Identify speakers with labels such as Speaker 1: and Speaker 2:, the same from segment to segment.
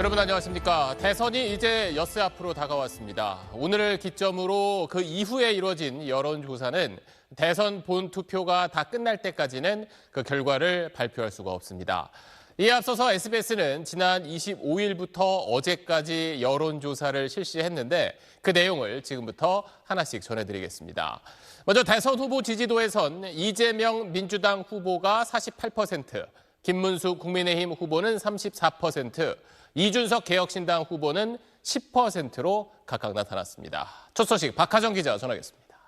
Speaker 1: 여러분 안녕하십니까. 대선이 이제 엿새 앞으로 다가왔습니다. 오늘을 기점으로 그 이후에 이루어진 여론조사는 대선 본 투표가 다 끝날 때까지는 그 결과를 발표할 수가 없습니다. 이에 앞서서 SBS는 지난 25일부터 어제까지 여론조사를 실시했는데 그 내용을 지금부터 하나씩 전해드리겠습니다. 먼저 대선 후보 지지도에선 이재명 민주당 후보가 48%, 김문수 국민의힘 후보는 34%, 이준석 개혁신당 후보는 10%로 각각 나타났습니다. 첫 소식 박하정 기자 전하겠습니다.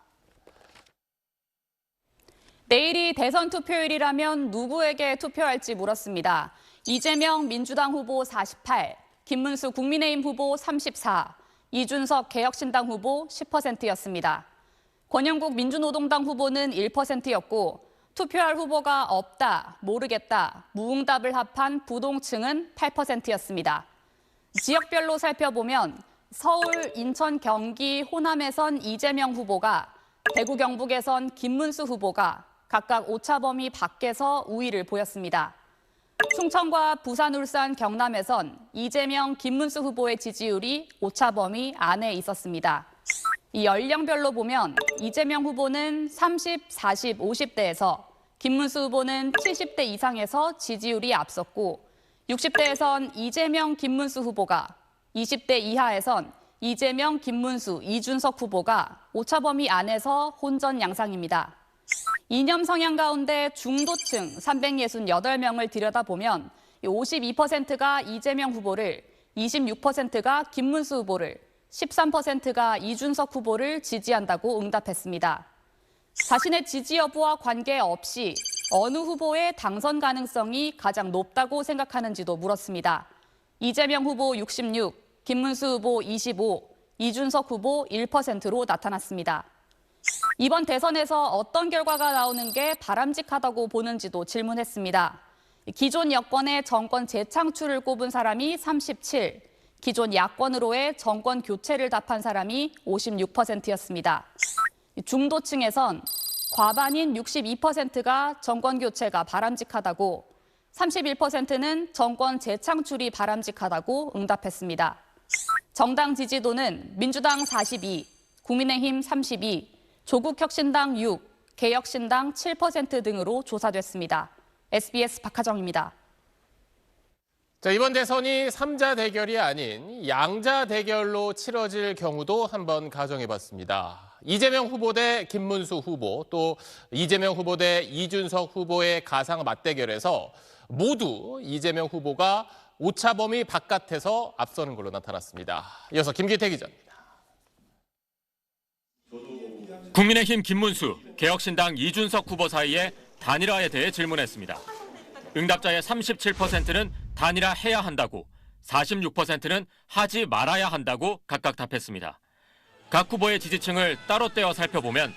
Speaker 2: 내일이 대선 투표일이라면 누구에게 투표할지 물었습니다. 이재명 민주당 후보 48, 김문수 국민의힘 후보 34, 이준석 개혁신당 후보 10%였습니다. 권영국 민주노동당 후보는 1%였고 투표할 후보가 없다, 모르겠다, 무응답을 합한 부동층은 8%였습니다. 지역별로 살펴보면 서울, 인천, 경기, 호남에선 이재명 후보가, 대구, 경북에선 김문수 후보가 각각 오차범위 밖에서 우위를 보였습니다. 충청과 부산, 울산, 경남에선 이재명, 김문수 후보의 지지율이 오차범위 안에 있었습니다. 이 연령별로 보면 이재명 후보는 30, 40, 50대에서 김문수 후보는 70대 이상에서 지지율이 앞섰고 60대에선 이재명, 김문수 후보가 20대 이하에선 이재명, 김문수, 이준석 후보가 오차범위 안에서 혼전 양상입니다. 이념 성향 가운데 중도층 368명을 들여다보면 52%가 이재명 후보를, 26%가 김문수 후보를, 13%가 이준석 후보를 지지한다고 응답했습니다. 자신의 지지 여부와 관계없이 어느 후보의 당선 가능성이 가장 높다고 생각하는지도 물었습니다. 이재명 후보 66, 김문수 후보 25, 이준석 후보 1%로 나타났습니다. 이번 대선에서 어떤 결과가 나오는 게 바람직하다고 보는지도 질문했습니다. 기존 여권의 정권 재창출을 꼽은 사람이 37, 기존 야권으로의 정권 교체를 답한 사람이 56%였습니다. 중도층에선 과반인 62%가 정권 교체가 바람직하다고, 31%는 정권 재창출이 바람직하다고 응답했습니다. 정당 지지도는 민주당 42, 국민의힘 32, 조국혁신당 6, 개혁신당 7% 등으로 조사됐습니다. SBS 박하정입니다.
Speaker 1: 자, 이번 대선이 3자 대결이 아닌 양자 대결로 치러질 경우도 한번 가정해봤습니다. 이재명 후보 대 김문수 후보, 또 이재명 후보 대 이준석 후보의 가상 맞대결에서 모두 이재명 후보가 오차범위 바깥에서 앞서는 걸로 나타났습니다. 이어서 김기태 기자입니다.
Speaker 3: 국민의힘 김문수, 개혁신당 이준석 후보 사이의 단일화에 대해 질문했습니다. 응답자의 37%는 단일화해야 한다고, 46%는 하지 말아야 한다고 각각 답했습니다. 각 후보의 지지층을 따로 떼어 살펴보면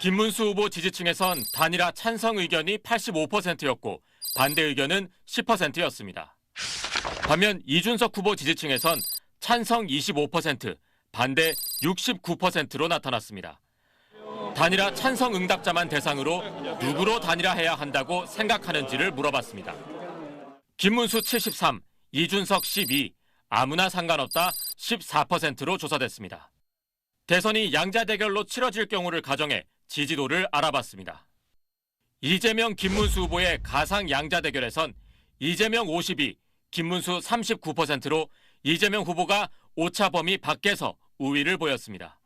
Speaker 3: 김문수 후보 지지층에선 단일화 찬성 의견이 85%였고 반대 의견은 10%였습니다. 반면 이준석 후보 지지층에선 찬성 25%, 반대 69%로 나타났습니다. 단일화 찬성 응답자만 대상으로 누구로 단일화해야 한다고 생각하는지를 물어봤습니다. 김문수 73, 이준석 12, 아무나 상관없다 14%로 조사됐습니다. 대선이 양자 대결로 치러질 경우를 가정해 지지도를 알아봤습니다. 이재명, 김문수 후보의 가상 양자 대결에선 이재명 52, 김문수 39%로 이재명 후보가 오차범위 밖에서 우위를 보였습니다.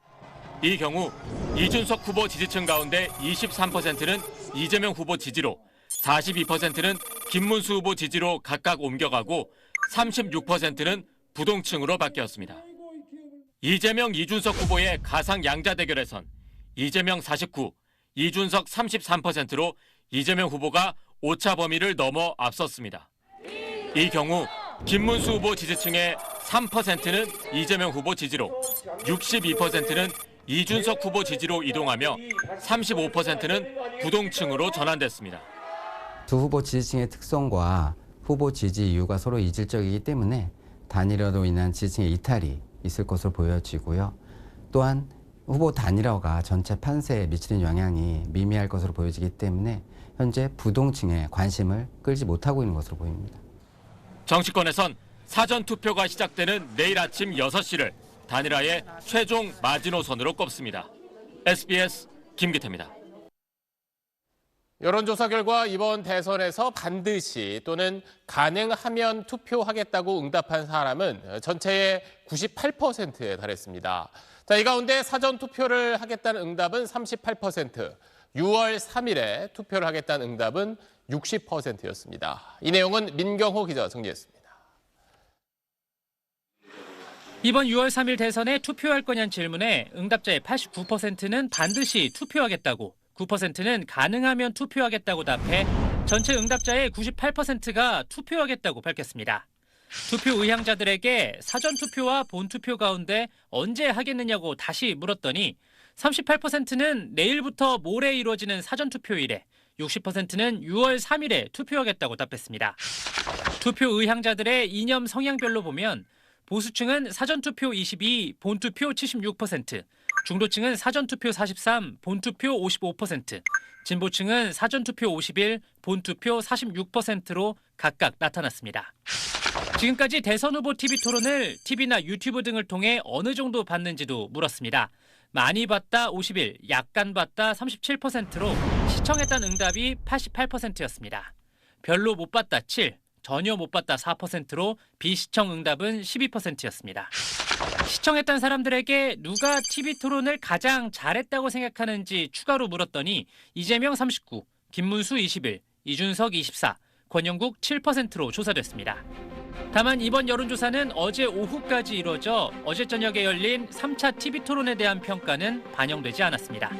Speaker 3: 이 경우 이준석 후보 지지층 가운데 23%는 이재명 후보 지지로, 42%는 김문수 후보 지지로 각각 옮겨가고 36%는 부동층으로 바뀌었습니다. 이재명, 이준석 후보의 가상 양자 대결에선 이재명 49, 이준석 33%로 이재명 후보가 오차 범위를 넘어 앞섰습니다. 이 경우 김문수 후보 지지층의 3%는 이재명 후보 지지로, 62%는 이준석 후보 지지로 이동하며 35%는 부동층으로 전환됐습니다.
Speaker 4: 두 후보 지지층의 특성과 후보 지지 이유가 서로 이질적이기 때문에 단일화로 인한 지지층의 이탈이 있을 것으로 보여지고요. 또한 후보 단일화가 전체 판세에 미치는 영향이 미미할 것으로 보여지기 때문에 현재 부동층의 관심을 끌지 못하고 있는 것으로 보입니다.
Speaker 3: 정치권에선 사전투표가 시작되는 내일 아침 6시를 단일화의 최종 마지노선으로 꼽습니다. SBS 김기태입니다.
Speaker 1: 여론조사 결과 이번 대선에서 반드시 또는 가능하면 투표하겠다고 응답한 사람은 전체의 98%에 달했습니다. 자, 이 가운데 사전투표를 하겠다는 응답은 38%, 6월 3일에 투표를 하겠다는 응답은 60%였습니다. 이 내용은 민경호 기자가 정리했습니다.
Speaker 5: 이번 6월 3일 대선에 투표할 거냐는 질문에 응답자의 89%는 반드시 투표하겠다고, 9%는 가능하면 투표하겠다고 답해 전체 응답자의 98%가 투표하겠다고 밝혔습니다. 투표 의향자들에게 사전투표와 본투표 가운데 언제 하겠느냐고 다시 물었더니 38%는 내일부터 모레 이루어지는 사전투표일에, 60%는 6월 3일에 투표하겠다고 답했습니다. 투표 의향자들의 이념 성향별로 보면 보수층은 사전투표 22, 본투표 76%, 중도층은 사전투표 43, 본투표 55%, 진보층은 사전투표 51, 본투표 46%로 각각 나타났습니다. 지금까지 대선 후보 TV 토론을 TV나 유튜브 등을 통해 어느 정도 봤는지도 물었습니다. 많이 봤다 51, 약간 봤다 37%로 시청했다는 응답이 88%였습니다. 별로 못 봤다 7, 전혀 못 봤다 4%로 비시청 응답은 12%였습니다. 시청했던 사람들에게 누가 TV 토론을 가장 잘했다고 생각하는지 추가로 물었더니 이재명 39, 김문수 21, 이준석 24, 권영국 7%로 조사됐습니다. 다만 이번 여론조사는 어제 오후까지 이루어져 어제 저녁에 열린 3차 TV 토론에 대한 평가는 반영되지 않았습니다.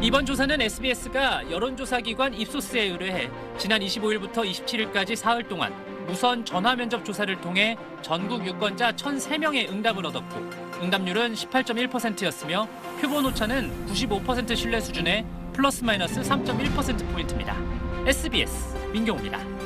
Speaker 5: 이번 조사는 SBS가 여론조사기관 입소스에 의뢰해 지난 25일부터 27일까지 사흘 동안 무선 전화 면접 조사를 통해 전국 유권자 1,003명의 응답을 얻었고 응답률은 18.1%였으며 표본 오차는 95% 신뢰 수준의 플러스 마이너스 3.1%포인트입니다. SBS 민경호입니다.